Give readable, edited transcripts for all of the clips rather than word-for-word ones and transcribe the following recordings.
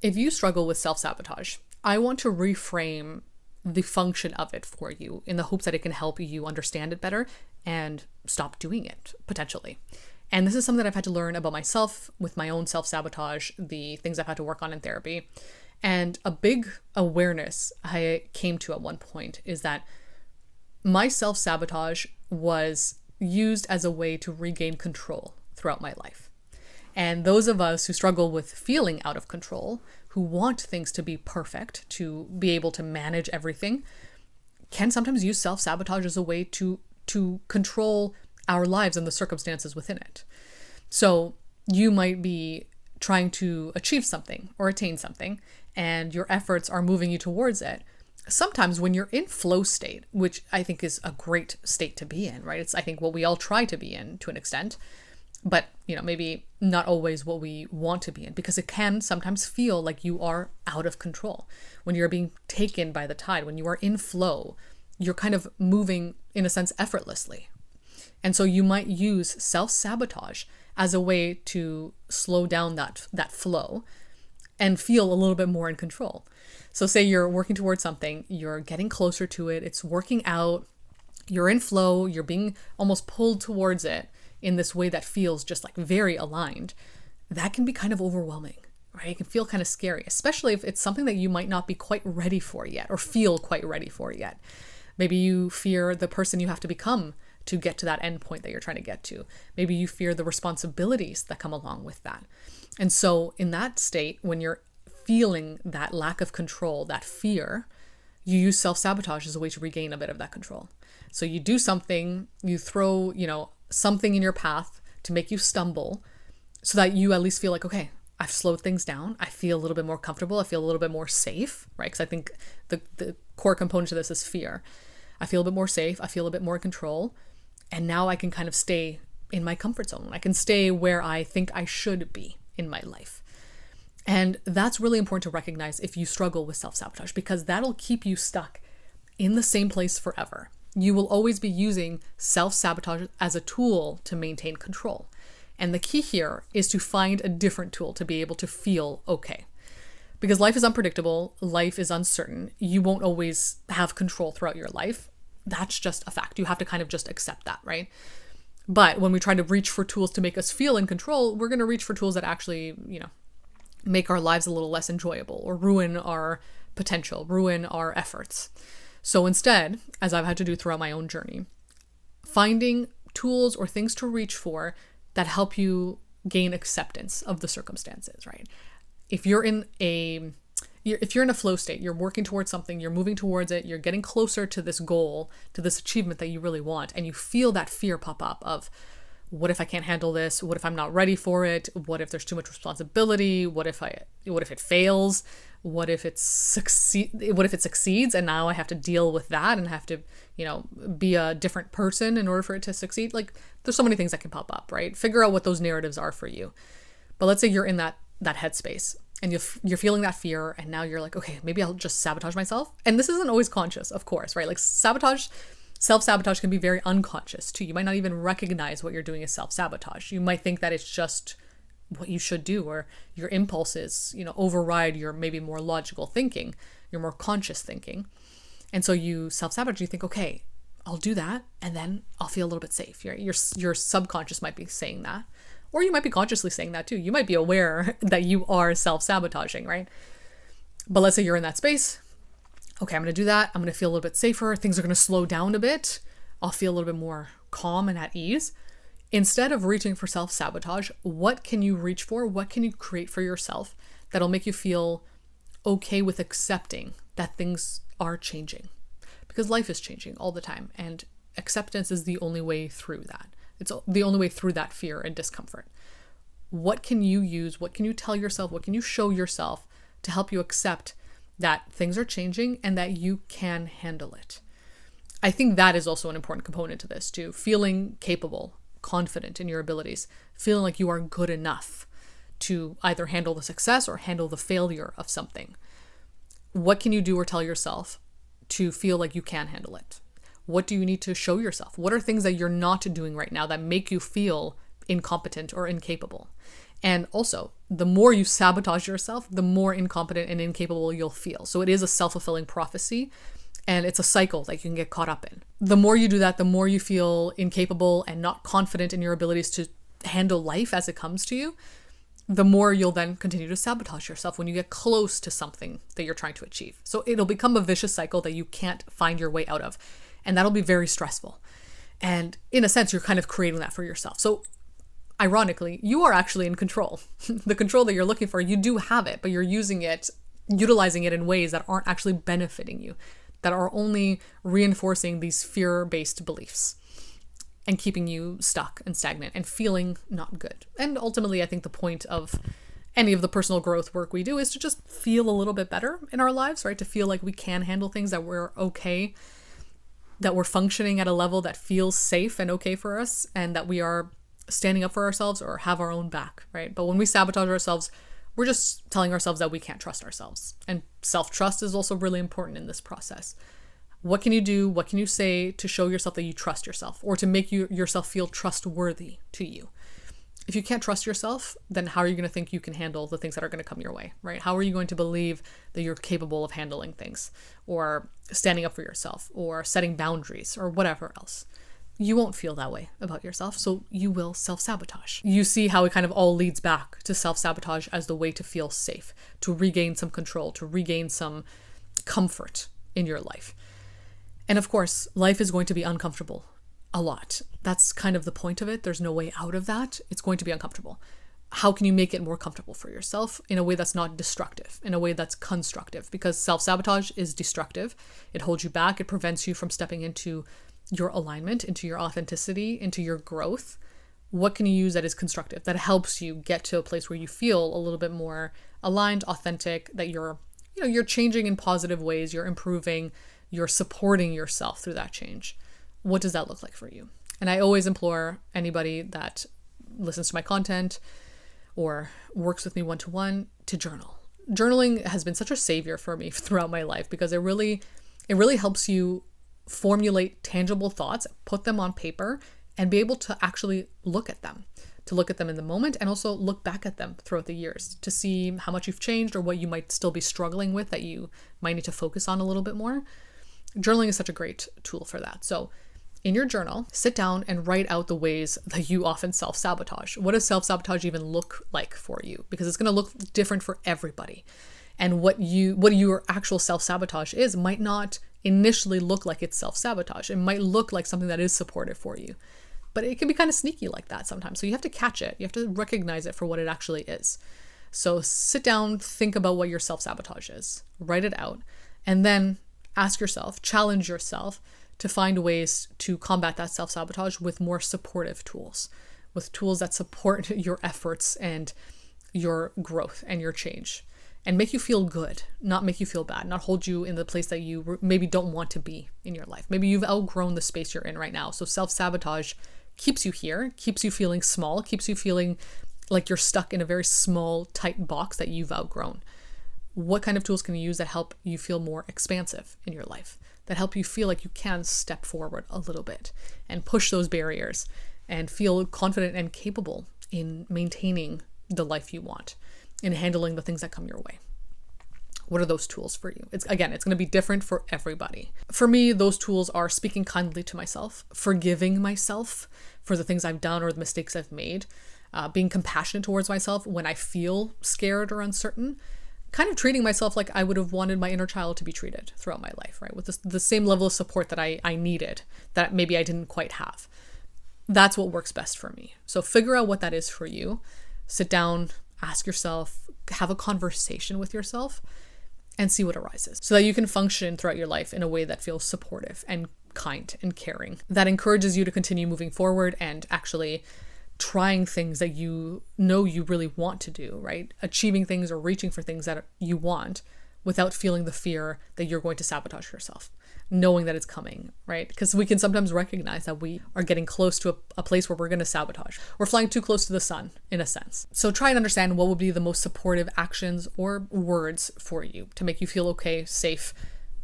if you struggle with self-sabotage, I want to reframe the function of it for you in the hopes that it can help you understand it better and stop doing it, potentially. And this is something that I've had to learn about myself with my own self-sabotage, the things I've had to work on in therapy. And a big awareness I came to at one point is that my self-sabotage was used as a way to regain control throughout my life. And those of us who struggle with feeling out of control, who want things to be perfect, to be able to manage everything, can sometimes use self-sabotage as a way to control our lives and the circumstances within it. So you might be trying to achieve something or attain something, and your efforts are moving you towards it. Sometimes when you're in flow state, which I think is a great state to be in, right? It's, I think, what we all try to be in to an extent, but, maybe not always what we want to be in, because it can sometimes feel like you are out of control. When you're being taken by the tide, when you are in flow, you're kind of moving, in a sense, effortlessly. And so you might use self-sabotage as a way to slow down that flow and feel a little bit more in control. So say you're working towards something, you're getting closer to it, it's working out, you're in flow, you're being almost pulled towards it in this way that feels just like very aligned. That can be kind of overwhelming, right? It can feel kind of scary, especially if it's something that you might not be quite ready for yet or feel quite ready for yet. Maybe you fear the person you have to become to get to that end point that you're trying to get to. Maybe you fear the responsibilities that come along with that. And so in that state, when you're feeling that lack of control, that fear, you use self-sabotage as a way to regain a bit of that control. So you do something, you throw, something in your path to make you stumble so that you at least feel like, okay, I've slowed things down. I feel a little bit more comfortable. I feel a little bit more safe, right? Because I think the core component to this is fear. I feel a bit more safe. I feel a bit more in control. And now I can kind of stay in my comfort zone. I can stay where I think I should be in my life. And that's really important to recognize if you struggle with self-sabotage, because that'll keep you stuck in the same place forever. You will always be using self-sabotage as a tool to maintain control. And the key here is to find a different tool to be able to feel okay. Because life is unpredictable, life is uncertain. You won't always have control throughout your life. That's just a fact. You have to kind of just accept that, right? But when we try to reach for tools to make us feel in control, we're going to reach for tools that actually, make our lives a little less enjoyable or ruin our potential, ruin our efforts. So instead, as I've had to do throughout my own journey, finding tools or things to reach for that help you gain acceptance of the circumstances, right? If you're in a flow state, you're working towards something, you're moving towards it, you're getting closer to this goal, to this achievement that you really want, and you feel that fear pop up of, what if I can't handle this? What if I'm not ready for it? What if there's too much responsibility? What if it fails? What if it succeeds and now I have to deal with that and have to, be a different person in order for it to succeed? Like, there's so many things that can pop up, right? Figure out what those narratives are for you. But let's say you're in that headspace and you're feeling that fear, and now you're like, okay, maybe I'll just sabotage myself. And this isn't always conscious, of course, right? Like self-sabotage can be very unconscious too. You might not even recognize what you're doing as self-sabotage. You might think that it's just what you should do, or your impulses, override your maybe more logical thinking, your more conscious thinking. And so you self-sabotage, you think, okay, I'll do that, and then I'll feel a little bit safe. Your subconscious might be saying that, or you might be consciously saying that too. You might be aware that you are self-sabotaging, right? But let's say you're in that space. Okay, I'm going to do that. I'm going to feel a little bit safer. Things are going to slow down a bit. I'll feel a little bit more calm and at ease. Instead of reaching for self-sabotage, what can you reach for? What can you create for yourself that'll make you feel okay with accepting that things are changing? Because life is changing all the time, and acceptance is the only way through that. It's the only way through that fear and discomfort. What can you use? What can you tell yourself? What can you show yourself to help you accept that things are changing and that you can handle it? I think that is also an important component to this too. Feeling capable, confident in your abilities, feeling like you are good enough to either handle the success or handle the failure of something. What can you do or tell yourself to feel like you can handle it? What do you need to show yourself? What are things that you're not doing right now that make you feel incompetent or incapable? And also, the more you sabotage yourself, the more incompetent and incapable you'll feel. So it is a self-fulfilling prophecy, and it's a cycle that you can get caught up in. The more you do that, the more you feel incapable and not confident in your abilities to handle life as it comes to you, the more you'll then continue to sabotage yourself when you get close to something that you're trying to achieve. So it'll become a vicious cycle that you can't find your way out of. And that'll be very stressful. And in a sense, you're kind of creating that for yourself. So ironically, you are actually in control. The control that you're looking for, you do have it, but you're utilizing it in ways that aren't actually benefiting you, that are only reinforcing these fear-based beliefs and keeping you stuck and stagnant and feeling not good. And ultimately, I think the point of any of the personal growth work we do is to just feel a little bit better in our lives, right? To feel like we can handle things, that we're okay, that we're functioning at a level that feels safe and okay for us, and that we are standing up for ourselves or have our own back, right? But when we sabotage ourselves, we're just telling ourselves that we can't trust ourselves. And self-trust is also really important in this process. What can you do? What can you say to show yourself that you trust yourself, or to make yourself feel trustworthy to you? If you can't trust yourself, then how are you going to think you can handle the things that are going to come your way, right? How are you going to believe that you're capable of handling things, or standing up for yourself, or setting boundaries, or whatever else? You won't feel that way about yourself, so you will self-sabotage. You see how it kind of all leads back to self-sabotage as the way to feel safe, to regain some control, to regain some comfort in your life. And of course, life is going to be uncomfortable a lot. That's kind of the point of it. There's no way out of that. It's going to be uncomfortable. How can you make it more comfortable for yourself in a way that's not destructive, in a way that's constructive? Because self-sabotage is destructive. It holds you back. It prevents you from stepping into your alignment, into your authenticity, into your growth. What can you use that is constructive, that helps you get to a place where you feel a little bit more aligned, authentic, that you're changing in positive ways, you're improving, you're supporting yourself through that change? What does that look like for you? And I always implore anybody that listens to my content or works with me one-to-one to journal. Journaling has been such a savior for me throughout my life, because it really helps you formulate tangible thoughts, put them on paper, and be able to actually look at them in the moment, and also look back at them throughout the years to see how much you've changed or what you might still be struggling with that you might need to focus on a little bit more. Journaling is such a great tool for that. So in your journal, sit down and write out the ways that you often self-sabotage. What does self-sabotage even look like for you? Because it's going to look different for everybody. And what your actual self-sabotage is might not initially look like it's self-sabotage. It might look like something that is supportive for you, but it can be kind of sneaky like that sometimes. So you have to catch it. You have to recognize it for what it actually is. So sit down, think about what your self-sabotage is, write it out, and then ask yourself, challenge yourself to find ways to combat that self-sabotage with more supportive tools, with tools that support your efforts and your growth and your change, and make you feel good, not make you feel bad, not hold you in the place that you maybe don't want to be in your life. Maybe you've outgrown the space you're in right now. So self-sabotage keeps you here, keeps you feeling small, keeps you feeling like you're stuck in a very small, tight box that you've outgrown. What kind of tools can you use that help you feel more expansive in your life, that help you feel like you can step forward a little bit and push those barriers and feel confident and capable in maintaining the life you want, in handling the things that come your way? What are those tools for you? It's going to be different for everybody. For me, those tools are speaking kindly to myself, forgiving myself for the things I've done or the mistakes I've made, being compassionate towards myself when I feel scared or uncertain, kind of treating myself like I would have wanted my inner child to be treated throughout my life, right? With the same level of support that I needed, that maybe I didn't quite have. That's what works best for me. So figure out what that is for you. Sit down, ask yourself, have a conversation with yourself, and see what arises, so that you can function throughout your life in a way that feels supportive and kind and caring, that encourages you to continue moving forward and actually trying things that you know you really want to do, right? Achieving things or reaching for things that you want without feeling the fear that you're going to sabotage yourself, knowing that it's coming, right? Because we can sometimes recognize that we are getting close to a place where we're going to sabotage. We're flying too close to the sun, in a sense. So try and understand what would be the most supportive actions or words for you to make you feel okay, safe,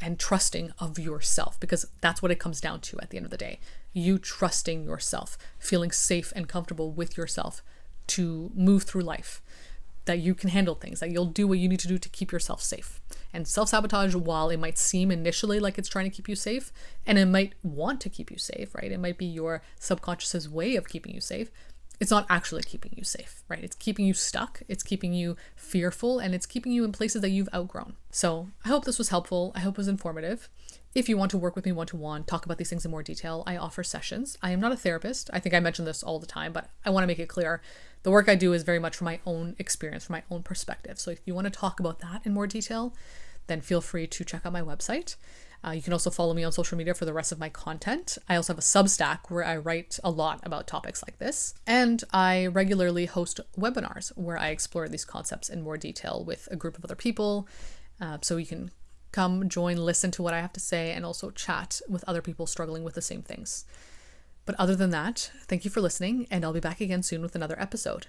and trusting of yourself, because that's what it comes down to at the end of the day. You trusting yourself, feeling safe and comfortable with yourself to move through life, that you can handle things, that you'll do what you need to do to keep yourself safe. And self-sabotage, while it might seem initially like it's trying to keep you safe, and it might want to keep you safe, right? It might be your subconscious's way of keeping you safe. It's not actually keeping you safe, right? It's keeping you stuck, it's keeping you fearful, and it's keeping you in places that you've outgrown. So I hope this was helpful. I hope it was informative. If you want to work with me one-to-one, talk about these things in more detail, I offer sessions. I am not a therapist. I think I mention this all the time, but I want to make it clear. The work I do is very much from my own experience, from my own perspective. So if you want to talk about that in more detail, then feel free to check out my website. You can also follow me on social media for the rest of my content. I also have a Substack where I write a lot about topics like this. And I regularly host webinars where I explore these concepts in more detail with a group of other people. So you can come, join, listen to what I have to say, and also chat with other people struggling with the same things. But other than that, thank you for listening, and I'll be back again soon with another episode.